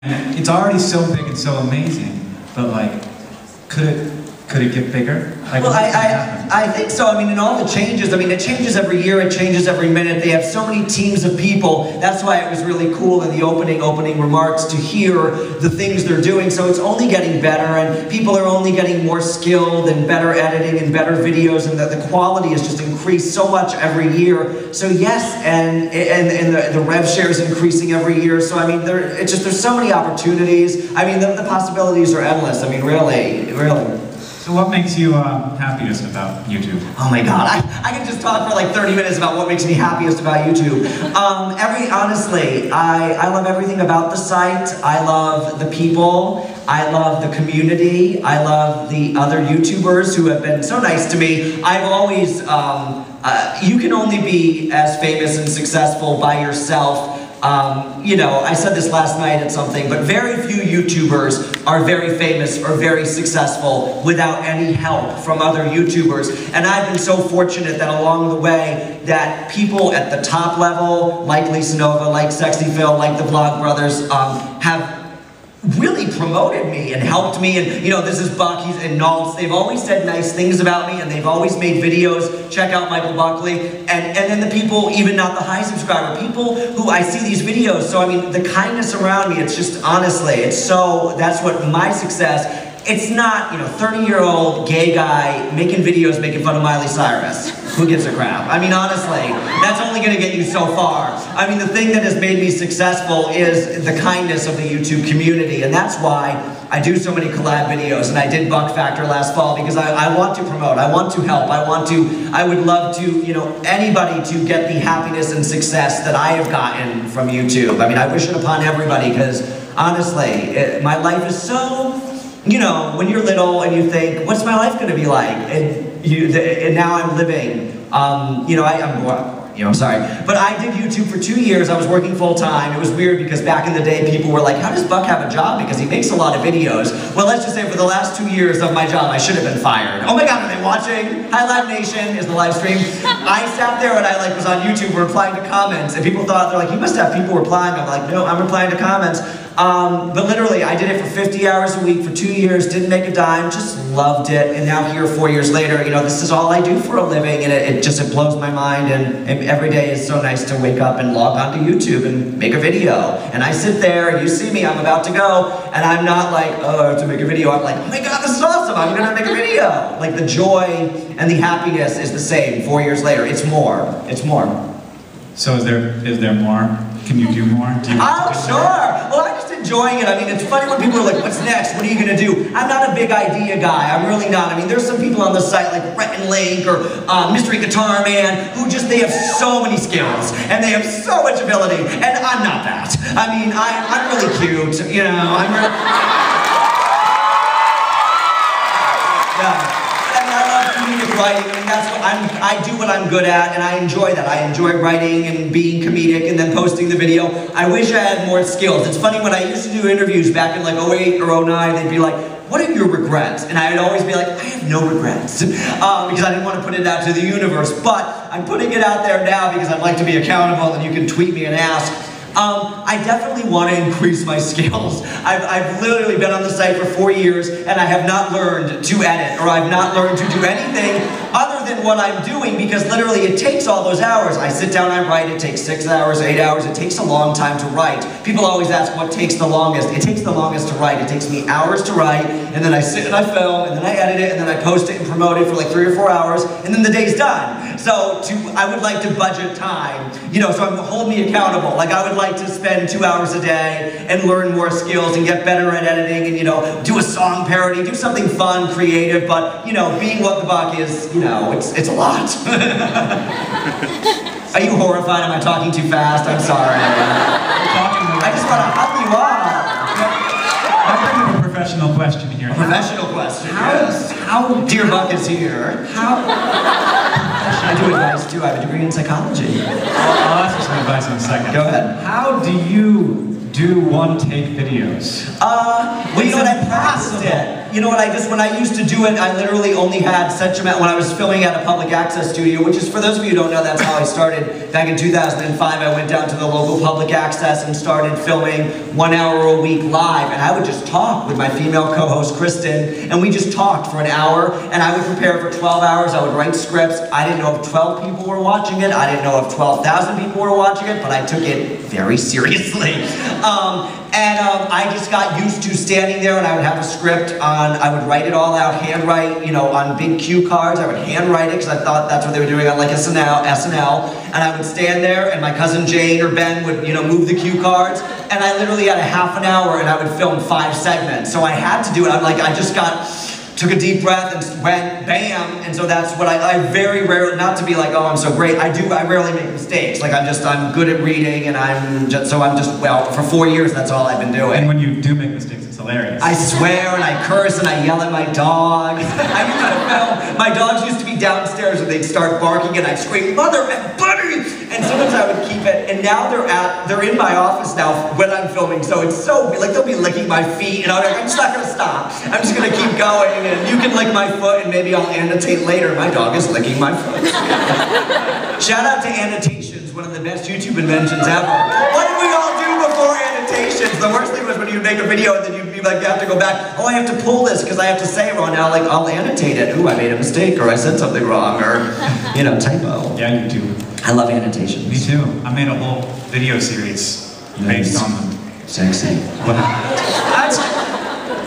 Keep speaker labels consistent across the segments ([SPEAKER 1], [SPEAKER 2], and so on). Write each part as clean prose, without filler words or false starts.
[SPEAKER 1] It's already so big and so amazing, but like, could it get bigger? Like,
[SPEAKER 2] well, I think so. I mean, in all the changes, I mean, it changes every year, it changes every minute. They have so many teams of people. That's why it was really cool in the opening remarks to hear the things they're doing. So it's only getting better, and people are only getting more skilled and better editing and better videos, and the quality has just increased so much every year. So yes, and the rev share is increasing every year. So I mean, there's so many opportunities. I mean, the possibilities are endless. I mean, really.
[SPEAKER 1] So what makes you happiest about YouTube?
[SPEAKER 2] Oh my God, I can just talk for like 30 minutes about what makes me happiest about YouTube. Honestly, I love everything about the site. I love the people. I love the community. I love the other YouTubers who have been so nice to me. I've always, you can only be as famous and successful by yourself. You know, I said this last night at something, but very few YouTubers are very famous or very successful without any help from other YouTubers. And I've been so fortunate that along the way that people at the top level, like Lisa Nova, like Sexy Phil, like the Vlog Brothers, have really promoted me and helped me, and you know, this is Buck, he's in Naltz. They've always said nice things about me, and they've always made videos. Check out Michael Buckley, and then the people, even not the high subscriber, people who I see these videos. So I mean, the kindness around me, it's just, honestly, it's so, that's what my success. It's not, you know, 30-year-old gay guy making videos making fun of Miley Cyrus. Who gives a crap? I mean, honestly, that's only gonna get you so far. I mean, the thing that has made me successful is the kindness of the YouTube community, and that's why I do so many collab videos, and I did Buck Factor last fall because I want to promote, I want to help, I would love to, you know, anybody to get the happiness and success that I have gotten from YouTube. I mean, I wish it upon everybody because, honestly, my life is so, you know, when you're little and you think, what's my life gonna be like? And now I'm living, you know, I'm sorry, but I did YouTube for 2 years. I was working full time. It was weird because back in the day, people were like, how does Buck have a job? Because he makes a lot of videos. Well, let's just say for the last 2 years of my job, I should have been fired. Oh my God, are they watching? Hi Live Nation is the live stream. I sat there and I was on YouTube replying to comments, and people thought, they're like, you must have people replying. I'm like, no, I'm replying to comments. But literally, I did it for 50 hours a week for 2 years, didn't make a dime, just loved it, and now here 4 years later, you know, this is all I do for a living, and it blows my mind, and every day is so nice to wake up and log onto YouTube and make a video. And I sit there, and you see me, I'm about to go, and I'm not like, oh, I have to make a video. I'm like, oh my God, this is awesome, I'm gonna make a video. Like, the joy and the happiness is the same 4 years later. It's more.
[SPEAKER 1] So is there more? Can you do more?
[SPEAKER 2] Oh, sure. Well, I'm just enjoying it. I mean, it's funny when people are like, what's next? What are you going to do? I'm not a big idea guy. I'm really not. I mean, there's some people on the site like Rhett and Link or Mystery Guitar Man who just, they have so many skills and they have so much ability, and I'm not that. I mean, I'm really cute, you know. I'm really... Yeah. Writing, I mean, that's what I do what I'm good at, and I enjoy that. I enjoy writing and being comedic and then posting the video. I wish I had more skills. It's funny, when I used to do interviews back in like 08 or 09, they'd be like, what are your regrets? And I would always be like, I have no regrets. Because I didn't want to put it out to the universe. But I'm putting it out there now because I'd like to be accountable, and you can tweet me and ask. I definitely want to increase my skills. I've literally been on the site for 4 years, and I have not learned to edit, or I've not learned to do anything other than what I'm doing, because literally it takes all those hours. I sit down, I write, it takes 6 hours, 8 hours, it takes a long time to write. People always ask what takes the longest. It takes the longest to write. It takes me hours to write, and then I sit and I film, and then I edit it, and then I post it and promote it for like 3 or 4 hours, and then the day's done. So I would like to budget time, you know, so hold me accountable. Like, I would like to spend 2 hours a day and learn more skills and get better at editing and, you know, do a song parody, do something fun, creative, but, you know, being what the Buck is, you know, it's a lot. Are you horrified? Am I talking too fast? I'm sorry. I just want to hug you all.
[SPEAKER 1] I bring up a professional question here.
[SPEAKER 2] A professional question, yes. Dear Buck is here. I do advice too. I have a degree in psychology.
[SPEAKER 1] I'll ask you some advice in a second.
[SPEAKER 2] Go ahead.
[SPEAKER 1] How do you do one-take videos?
[SPEAKER 2] Well, you know what? I practiced it. you know what, when I used to do it, I literally only had such amount, when I was filming at a public access studio, which is, for those of you who don't know, that's how I started. Back in 2005, I went down to the local public access and started filming 1 hour a week live, and I would just talk with my female co-host, Kristen, and we just talked for an hour, and I would prepare for 12 hours, I would write scripts. I didn't know if 12 people were watching it, I didn't know if 12,000 people were watching it, but I took it very seriously. I just got used to standing there, and I would have a script I would write it all out, handwrite, you know, on big cue cards. I would handwrite it because I thought that's what they were doing on like SNL, and I would stand there, and my cousin Jane or Ben would, you know, move the cue cards, and I literally had a half an hour, and I would film 5 segments. So I had to do it. I just took a deep breath and went bam, and so that's what I very rarely, not to be like, oh, I'm so great, I rarely make mistakes. Like I'm good at reading, and well, for 4 years, that's all I've been doing.
[SPEAKER 1] And when you do make mistakes, it's hilarious.
[SPEAKER 2] I swear, and I curse, and I yell at my dogs. I used to film, my dogs used to be downstairs, and they'd start barking, and I'd scream, mother and buddy! And sometimes I would keep it, and now they're in my office now when I'm filming, so it's so, like, they'll be licking my feet, and I'm like, I'm just not gonna stop. I'm just gonna keep going, and you can lick my foot, and maybe I'll annotate later. My dog is licking my foot. Shout out to annotations, one of the best YouTube inventions ever. What did we all do before annotations? The worst thing was when you make a video and then you'd be like, you have to go back, oh, I have to pull this because I have to say it wrong. Now, like, I'll annotate it. Ooh, I made a mistake, or I said something wrong, or, you know, typo.
[SPEAKER 1] Yeah, YouTube.
[SPEAKER 2] I love annotations.
[SPEAKER 1] Me too. I made a whole video series based on them.
[SPEAKER 2] Sexy.
[SPEAKER 1] What?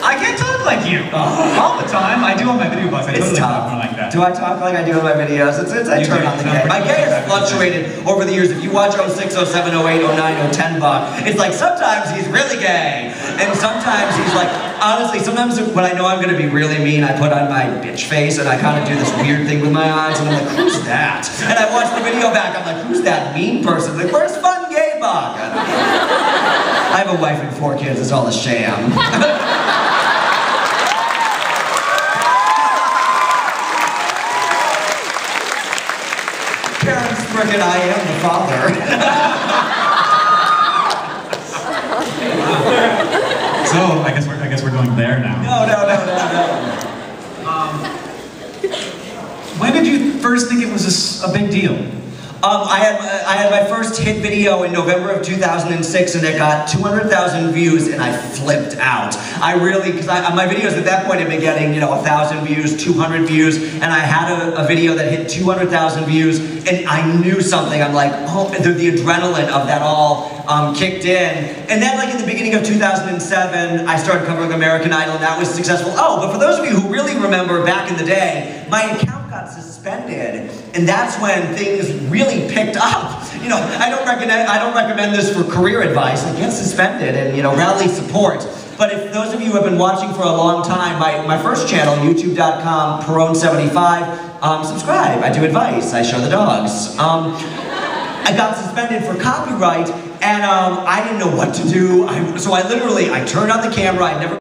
[SPEAKER 1] I can't talk like you all the time. I do on my video blogs. I totally talk more like that.
[SPEAKER 2] Do I talk like I do on my videos? I turn on the gay. My gay has fluctuated over the years. If you watch 06, 07, 08, 09, 010 Buck, it's like sometimes he's really gay, and sometimes he's like, honestly, sometimes when I know I'm gonna be really mean, I put on my bitch face and I kind of do this weird thing with my eyes, and I'm like, who's that? And I watch the video back, I'm like, who's that mean person? Like, where's fun gay Buck? I have a wife and 4 kids. It's all a sham. Frickin' I am the father.
[SPEAKER 1] So I guess we're going there now.
[SPEAKER 2] No.
[SPEAKER 1] When did you first think it was a big deal?
[SPEAKER 2] I had my first hit video in November of 2006, and it got 200,000 views, and I flipped out. I really, because my videos at that point had been getting, you know, 1,000 views, 200 views, and I had a video that hit 200,000 views, and I knew something. I'm like, oh, the adrenaline of that all kicked in. And then, like, in the beginning of 2007, I started covering American Idol, and that was successful. Oh, but for those of you who really remember back in the day, my account got suspended, and that's when things really picked up. You know, I don't recommend this for career advice. Like, get suspended and, you know, rally support. But if those of you who have been watching for a long time, my first channel, youtube.com, Perone75, subscribe. I do advice. I show the dogs. I got suspended for copyright, and I didn't know what to do. So I turned on the camera. I never